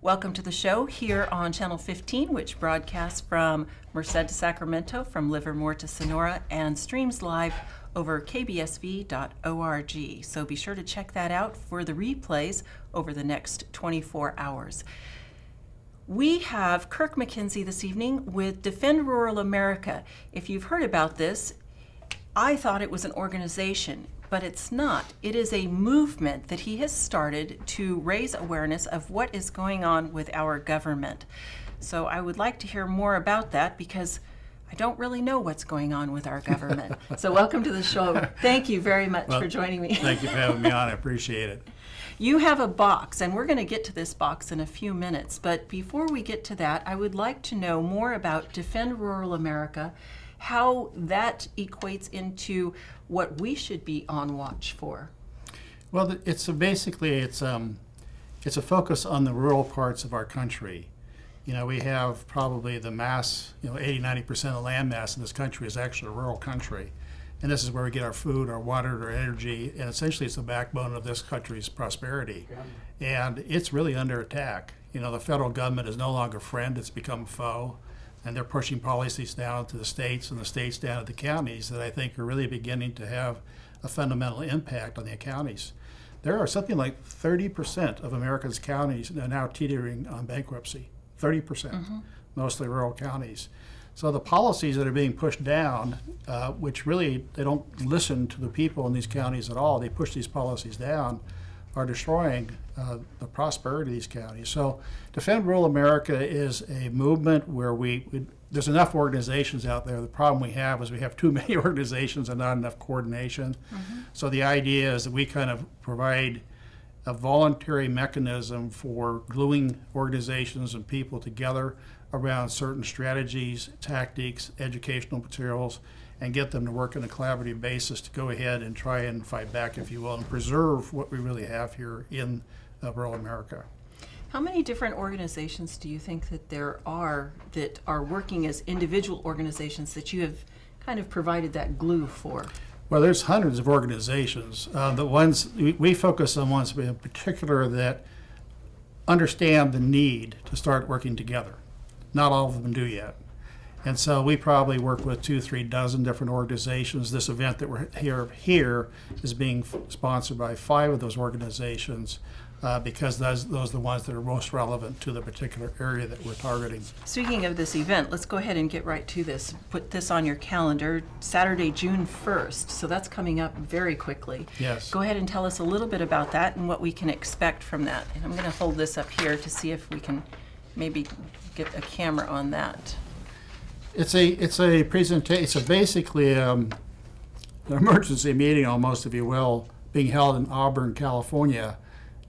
Welcome to the show here on Channel 15, which broadcasts from Merced to Sacramento, from Livermore to Sonora, and streams live over kbsv.org. So be sure to check that out for the replays over the next 24 hours. We have Kirk MacKenzie this evening with Defend Rural America. If you've heard about this, I thought it was an organization, but it's not. It is a movement that he has started to raise awareness of what is going on with our government. So I would like to hear more about that because I don't really know what's going on with our government. So welcome to the show. Thank you very much for joining me. Thank you for having me on. I appreciate it. You have a box, and we're going to get to this box in a few minutes. But before we get to that, I would like to know more about Defend Rural America, how that equates into what we should be on watch for. Well, it's basically a focus on the rural parts of our country. You know, we have probably the mass, 80-90% of the land mass in this country is actually a rural country. And this is where we get our food, our water, our energy, and essentially it's the backbone of this country's prosperity. And it's really under attack. The federal government is no longer a friend, it's become a foe. And they're pushing policies down to the states and the states down to the counties that I think are really beginning to have a fundamental impact on the counties. There are something like 30% of America's counties that are now teetering on bankruptcy. 30%, mostly rural counties. So the policies that are being pushed down, which really they don't listen to the people in these counties at all, they push these policies down, are destroying the prosperity of these counties. So Defend Rural America is a movement where there's enough organizations out there. The problem we have is we have too many organizations and not enough coordination. So the idea is that we kind of provide a voluntary mechanism for gluing organizations and people together around certain strategies, tactics, educational materials, and get them to work on a collaborative basis to go ahead and try and fight back, if you will, and preserve what we really have here in rural America. How many different organizations do you think that there are that are working as individual organizations that you have kind of provided that glue for? Well, there's hundreds of organizations. The ones we focus on ones in particular that understand the need to start working together. Not all of them do yet. And so we probably work with 2-3 dozen different organizations. This event that we're here is being sponsored by 5 of those organizations because those are the ones that are most relevant to the particular area that we're targeting. Speaking of this event, let's go ahead and get right to this. Put this on your calendar, Saturday, June 1st. So that's coming up very quickly. Yes. Go ahead and tell us a little bit about that and what we can expect from that. And I'm going to hold this up here to see if we can maybe get a camera on that. It's a presentation. It's basically an emergency meeting, almost, if you will, being held in Auburn, California.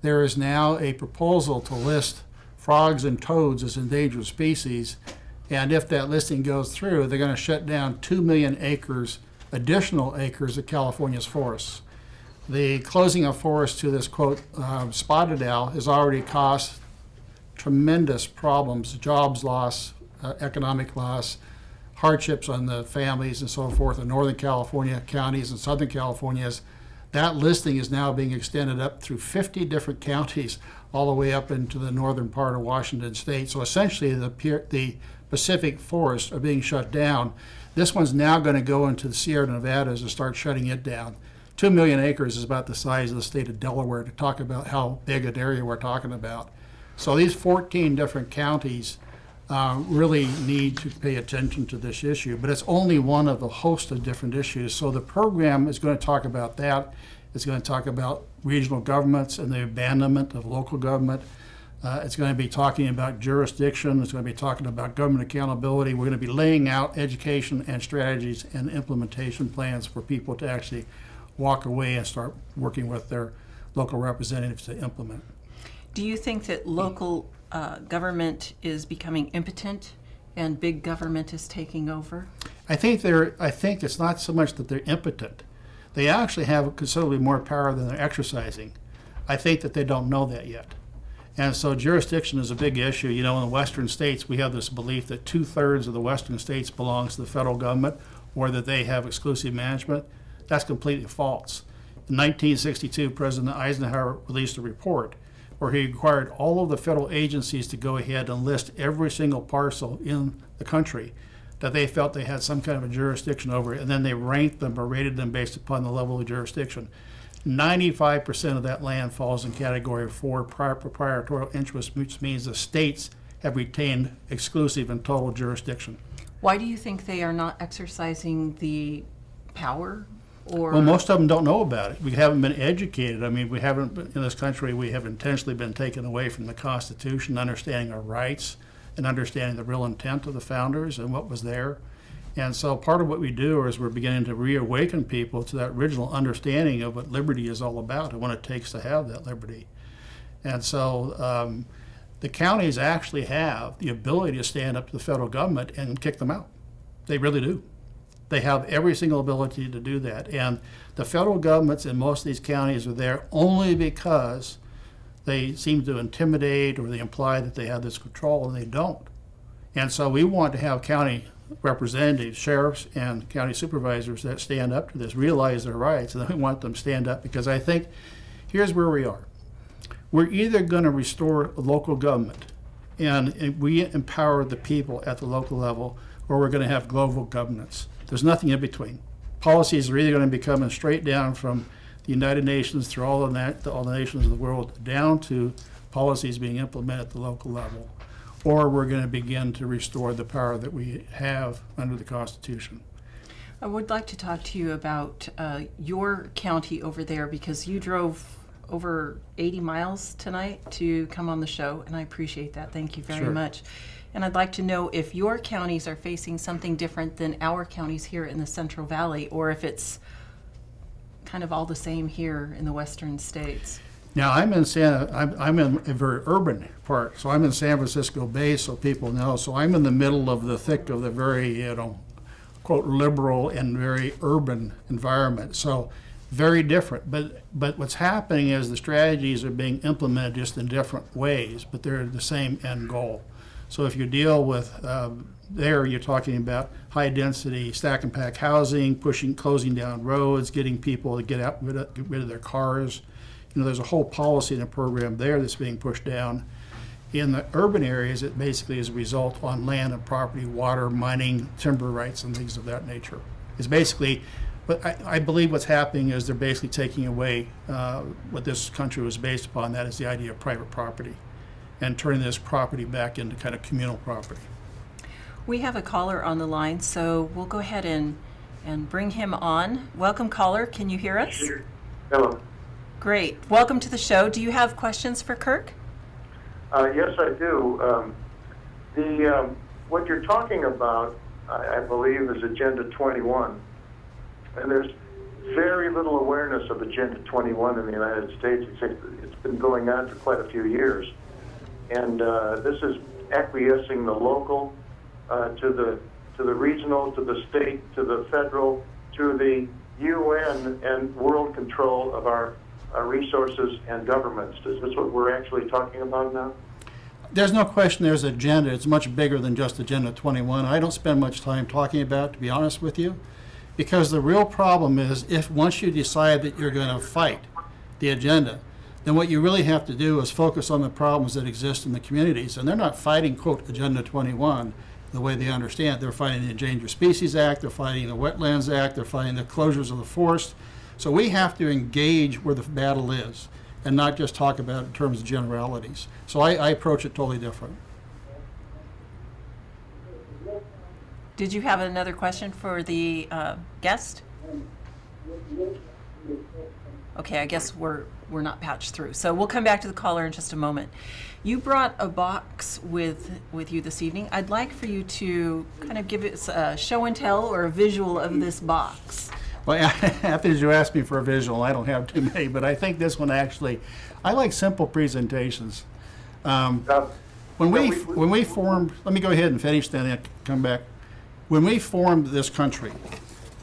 There is now a proposal to list frogs and toads as endangered species, and if that listing goes through, they're going to shut down 2 million acres, additional acres of California's forests. The closing of forests to this, quote, spotted owl has already caused tremendous problems, jobs loss, economic loss, hardships on the families and so forth in Northern California counties and Southern Californias. That listing is now being extended up through 50 different counties all the way up into the northern part of Washington state. So essentially the Pacific forests are being shut down. This one's now going to go into the Sierra Nevadas and start shutting it down. 2 million acres is about the size of the state of Delaware, to talk about how big an area we're talking about. So these 14 different counties really need to pay attention to this issue, but it's only one of a host of different issues. So the program is going to talk about that. It's going to talk about regional governments and the abandonment of local government. It's going to be talking about jurisdiction. It's going to be talking about government accountability. We're going to be laying out education and strategies and implementation plans for people to actually walk away and start working with their local representatives to implement. Do you think that local government is becoming impotent and big government is taking over? I think it's not so much that they're impotent. They actually have considerably more power than they're exercising. I think that they don't know that yet. And so jurisdiction is a big issue. In the western states, we have this belief that 2/3 of the western states belongs to the federal government or that they have exclusive management. That's completely false. In 1962, President Eisenhower released a report where he required all of the federal agencies to go ahead and list every single parcel in the country that they felt they had some kind of a jurisdiction over, and then they ranked them or rated them based upon the level of jurisdiction. 95% of that land falls in category 4, proprietorial interest, which means the states have retained exclusive and total jurisdiction. Why do you think they are not exercising the power? Or Well, most of them don't know about it. We haven't been educated. I mean, we haven't, in this country, we have intentionally been taken away from the Constitution, understanding our rights and understanding the real intent of the founders and what was there. And so part of what we do is we're beginning to reawaken people to that original understanding of what liberty is all about and what it takes to have that liberty. And so the counties actually have the ability to stand up to the federal government and kick them out. They really do. They have every single ability to do that. And the federal governments in most of these counties are there only because they seem to intimidate or they imply that they have this control, and they don't. And so we want to have county representatives, sheriffs, and county supervisors that stand up to this, realize their rights, and then we want them to stand up, because I think here's where we are. We're either going to restore local government and we empower the people at the local level, or we're going to have global governance. There's nothing in between. Policies are either going to be coming straight down from the United Nations through all the nations of the world down to policies being implemented at the local level, or we're going to begin to restore the power that we have under the Constitution. I would like to talk to you about your county over there, because you drove over 80 miles tonight to come on the show, and I appreciate that. Thank you very Sure. much. And I'd like to know if your counties are facing something different than our counties here in the Central Valley, or if it's kind of all the same here in the western states. Now, I'm in a very urban part, so I'm in San Francisco Bay, so people know. So I'm in the middle of the thick of the very, quote, liberal and very urban environment. So very different. But what's happening is the strategies are being implemented just in different ways, but they're the same end goal. So if you deal with there, you're talking about high density stack and pack housing, closing down roads, getting people to get rid of their cars. There's a whole policy and a program there that's being pushed down. In the urban areas, it basically is a result on land and property, water, mining, timber rights, and things of that nature. It's basically, but I believe what's happening is they're basically taking away what this country was based upon. That is the idea of private property, and turning this property back into kind of communal property. We have a caller on the line, so we'll go ahead and bring him on. Welcome, caller. Can you hear us? Hello. Great. Welcome to the show. Do you have questions for Kirk? Yes, I do. What you're talking about, I believe, is Agenda 21. And there's very little awareness of Agenda 21 in the United States. It's been going on for quite a few years. And this is acquiescing the local to the regional, to the state, to the federal, to the UN and world control of our resources and governments. Is this what we're actually talking about now? There's no question there's an agenda. It's much bigger than just Agenda 21. I don't spend much time talking about it, to be honest with you, because the real problem is if once you decide that you're going to fight the agenda, then what you really have to do is focus on the problems that exist in the communities. And they're not fighting, quote, Agenda 21 the way they understand it. They're fighting the Endangered Species Act, they're fighting the Wetlands Act, they're fighting the closures of the forest. So we have to engage where the battle is and not just talk about it in terms of generalities. So I approach it totally different. Did you have another question for the guest? Okay, I guess we're not patched through. So we'll come back to the caller in just a moment. You brought a box with you this evening. I'd like for you to kind of give us a show and tell or a visual of this box. Well, after you asked me for a visual, I don't have too many, but I think this one actually, I like simple presentations. When we formed, let me go ahead and finish then and come back. When we formed this country,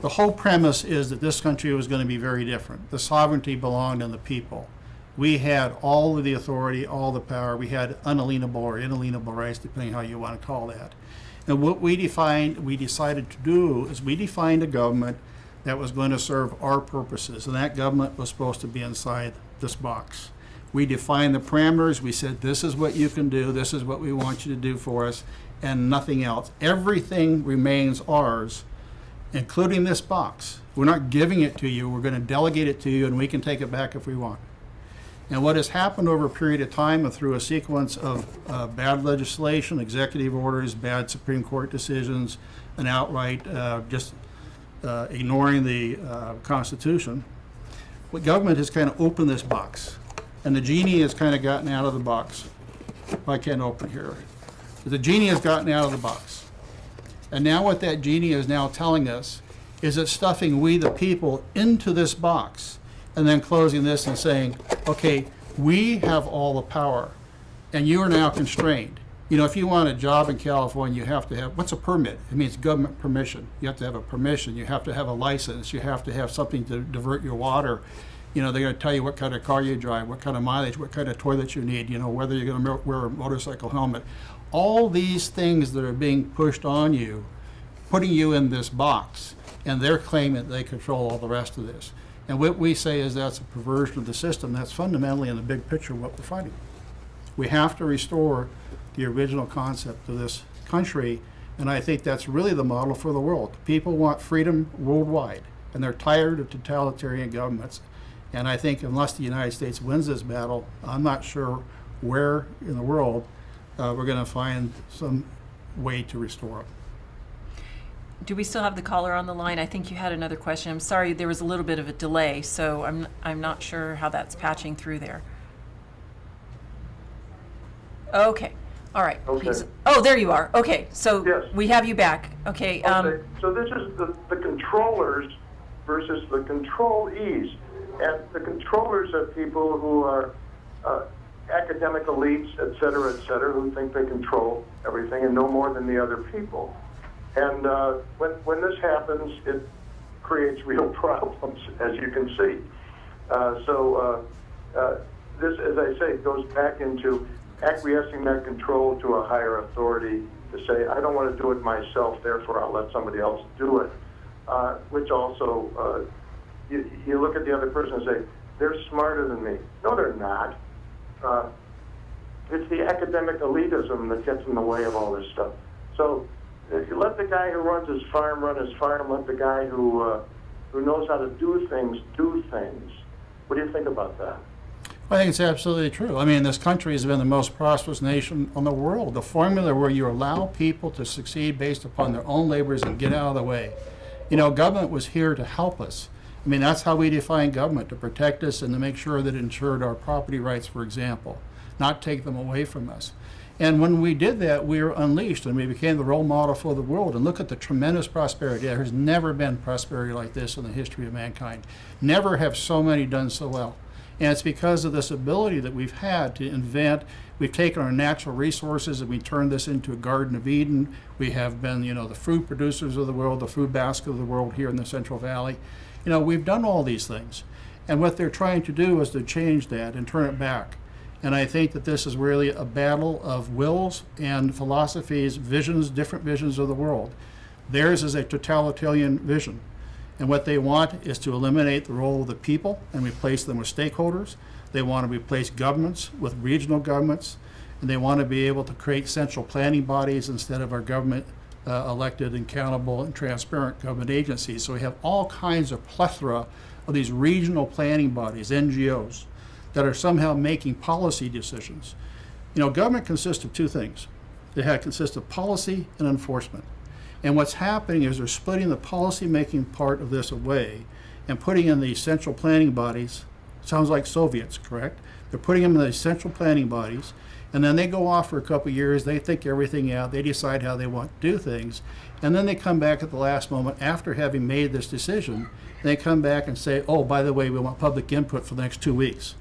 the whole premise is that this country was going to be very different. The sovereignty belonged in the people. We had all of the authority, all the power. We had unalienable or inalienable rights, depending how you want to call that. And what we decided to do is we defined a government that was going to serve our purposes, and that government was supposed to be inside this box. We defined the parameters. We said, this is what you can do. This is what we want you to do for us, and nothing else. Everything remains ours, including this box. We're not giving it to you. We're going to delegate it to you, and we can take it back if we want. And what has happened over a period of time and through a sequence of bad legislation, executive orders, bad Supreme Court decisions, and outright just ignoring the Constitution, what government has kind of opened this box. And the genie has kind of gotten out of the box. I can't open here. But the genie has gotten out of the box. And now what that genie is now telling us is it's stuffing we the people into this box and then closing this and saying, okay, we have all the power and you are now constrained. You know, if you want a job in California, you have to have, what's a permit? It means government permission. You have to have a permission. You have to have a license. You have to have something to divert your water. You know, they're going to tell you what kind of car you drive, what kind of mileage, what kind of toilet you need, you know, whether you're going to wear a motorcycle helmet. All these things that are being pushed on you, putting you in this box, and they're claiming that they control all the rest of this. And what we say is that's a perversion of the system. That's fundamentally in the big picture what we're fighting. We have to restore the original concept of this country, and I think that's really the model for the world. People want freedom worldwide, and they're tired of totalitarian governments. And I think unless the United States wins this battle, I'm not sure where in the world we're going to find some way to restore it. Do we still have the caller on the line? I think you had another question. I'm sorry, there was a little bit of a delay, so I'm not sure how that's patching through there. Okay, all right. Okay. Oh, there you are. Okay, so Yes. we have you back. Okay. Okay, so this is the controllers versus the controllees. And the controllers are people who are academic elites, et cetera, who think they control everything and know more than the other people. And when this happens, it creates real problems, as you can see. This, as I say, goes back into acquiescing that control to a higher authority to say, I don't want to do it myself, therefore I'll let somebody else do it, which also, you look at the other person and say, they're smarter than me. No, they're not. It's the academic elitism that gets in the way of all this stuff. So if you let the guy who runs his farm run his farm, let the guy who knows how to do things. What do you think about that? I think it's absolutely true. I mean, this country has been the most prosperous nation in the world. The formula where you allow people to succeed based upon their own labors and get out of the way. You know, government was here to help us. I mean, that's how we define government, to protect us and to make sure that it ensured our property rights, for example, not take them away from us. And when we did that, we were unleashed and we became the role model for the world. And look at the tremendous prosperity. There has never been prosperity like this in the history of mankind. Never have so many done so well. And it's because of this ability that we've had to invent. We've taken our natural resources and we turned this into a Garden of Eden. We have been, you know, the food producers of the world, the food basket of the world here in the Central Valley. You know, we've done all these things. And what they're trying to do is to change that and turn it back. And I think that this is really a battle of wills and philosophies, visions, different visions of the world. Theirs is a totalitarian vision. And what they want is to eliminate the role of the people and replace them with stakeholders. They want to replace governments with regional governments. And they want to be able to create central planning bodies instead of our government elected and accountable and transparent government agencies. So we have all kinds of plethora of these regional planning bodies, NGOs, that are somehow making policy decisions. You know, government consists of two things. It consists of policy and enforcement. And what's happening is they're splitting the policy-making part of this away and putting in these central planning bodies. Sounds like Soviets, correct? They're putting them in these central planning bodies, and then they go off for a couple of years, they think everything out, they decide how they want to do things, and then they come back at the last moment after having made this decision, and they come back and say, oh, by the way, we want public input for the next 2 weeks.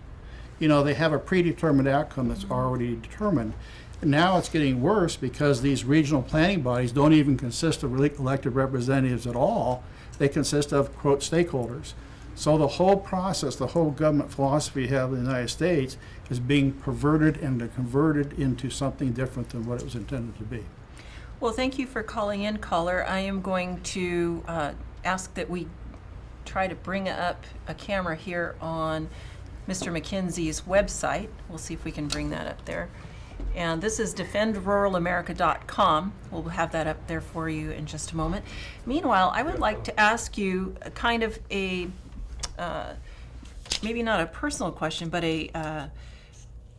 You know, they have a predetermined outcome that's already determined. Now it's getting worse because these regional planning bodies don't even consist of elected representatives at all. They consist of, quote, stakeholders. So the whole process, the whole government philosophy we have in the United States is being perverted and converted into something different than what it was intended to be. Well, thank you for calling in, caller. I am going to ask that we try to bring up a camera here on Mr. McKenzie's website. We'll see if we can bring that up there. And this is defendruralamerica.com. We'll have that up there for you in just a moment. Meanwhile, I would like to ask you a kind of a, maybe not a personal question, but an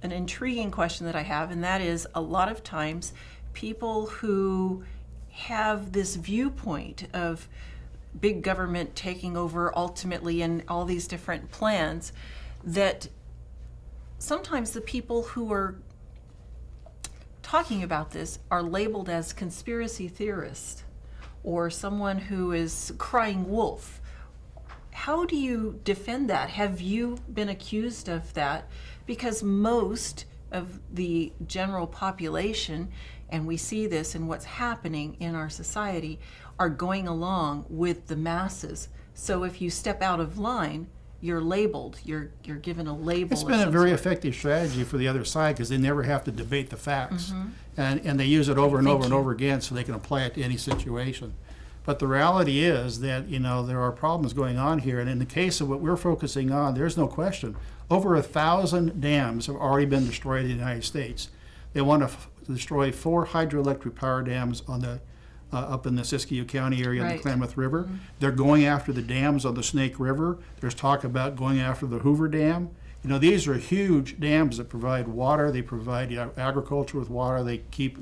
intriguing question that I have, and that is a lot of times people who have this viewpoint of big government taking over ultimately and all these different plans, that sometimes the people who are talking about this are labeled as conspiracy theorists or someone who is crying wolf. How do you defend that? Have you been accused of that? Because most of the general population, and we see this in what's happening in our society, are going along with the masses. So if you step out of line, you're labeled, you're given a label. It's been a very effective strategy for the other side because they never have to debate the facts. And they use it over and over and over again so they can apply it to any situation. But the reality is that, there are problems going on here. And in the case of what we're focusing on, there's no question. Over 1,000 dams have already been destroyed in the United States. They want to destroy 4 hydroelectric power dams on the up in the Siskiyou County area in the Klamath River. They're going after the dams on the Snake River. There's talk about going after the Hoover Dam. These are huge dams that provide water. They provide agriculture with water. They keep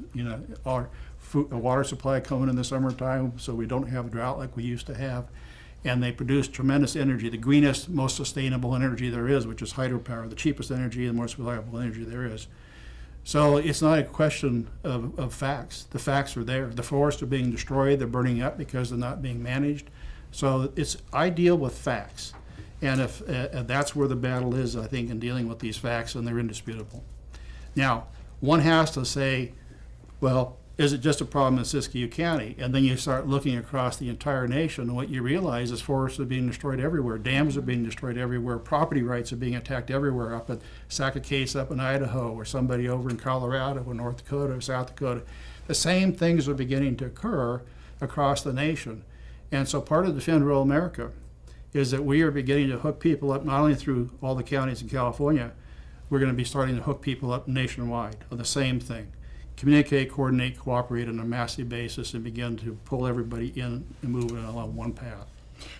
our water supply coming in the summertime so we don't have a drought like we used to have. And they produce tremendous energy, the greenest, most sustainable energy there is, which is hydropower, the cheapest energy and most reliable energy there is. So it's not a question of facts. The facts are there. The forests are being destroyed. They're burning up because they're not being managed. So it's ideal with facts. And if that's where the battle is, I think, in dealing with these facts, and they're indisputable. Now, one has to say, well, is it just a problem in Siskiyou County? And then you start looking across the entire nation, and what you realize is forests are being destroyed everywhere. Dams are being destroyed everywhere. Property rights are being attacked everywhere, up at Sac-A-Case up in Idaho, or somebody over in Colorado or North Dakota or South Dakota. The same things are beginning to occur across the nation. And so part of Defend Rural America is that we are beginning to hook people up, not only through all the counties in California, we're going to be starting to hook people up nationwide on the same thing. Communicate, coordinate, cooperate on a massive basis, and begin to pull everybody in and move it along one path.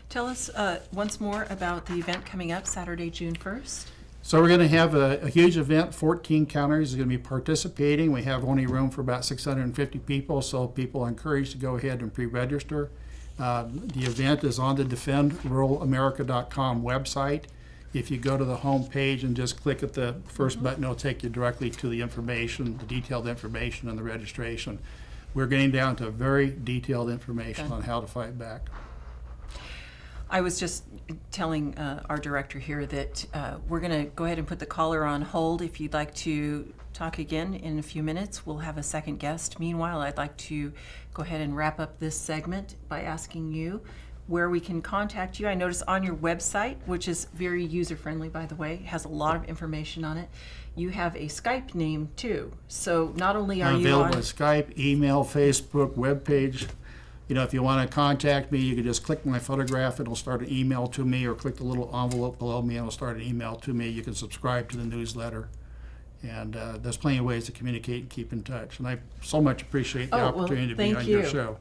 Tell us once more about the event coming up Saturday, June 1st. So we're going to have a huge event. 14 counties are going to be participating. We have only room for about 650 people, so people are encouraged to go ahead and pre-register. The event is on the defendruralamerica.com website. If you go to the home page and just click at the first button, it'll take you directly to the information, the detailed information on the registration. We're getting down to very detailed information on how to fight back. I was just telling our director here that we're going to go ahead and put the caller on hold. If you'd like to talk again in a few minutes, we'll have a second guest. Meanwhile, I'd like to go ahead and wrap up this segment by asking you where we can contact you. I notice on your website, which is very user-friendly, by the way, has a lot of information on it, you have a Skype name too. So not only are you available on on Skype, email, Facebook, webpage. If you want to contact me, you can just click my photograph. It'll start an email to me, or click the little envelope below me, and it'll start an email to me. You can subscribe to the newsletter. And there's plenty of ways to communicate and keep in touch. And I so much appreciate the opportunity to be on your show.